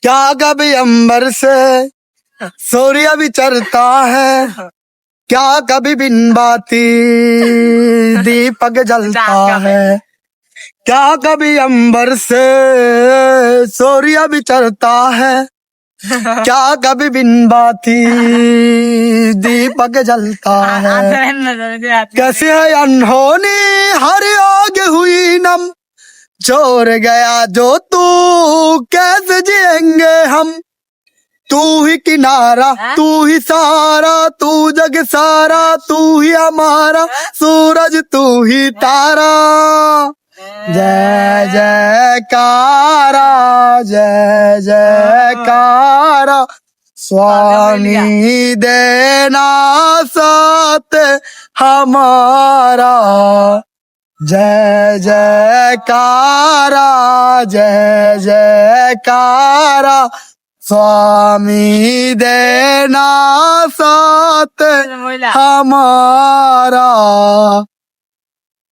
क्या कभी अंबर से सूर्य विचरता है, क्या कभी बिन बाती दीपक जलता है, क्या कभी अंबर से सूर्य विचरता है, क्या कभी बिन बाती दीपक जलता है। कैसे है अनहोनी हर आग हुई नम, छोड़ गया जो तू कैसे जिएंगे हम। तू ही किनारा तू ही सारा, तू जग सारा, तू ही हमारा सूरज, तू ही तारा। जय जयकारा, जय जयकारा, स्वामी देना साथ हमारा। जय जयकारा, जय जयकारा, स्वामी देना साथ हमारा।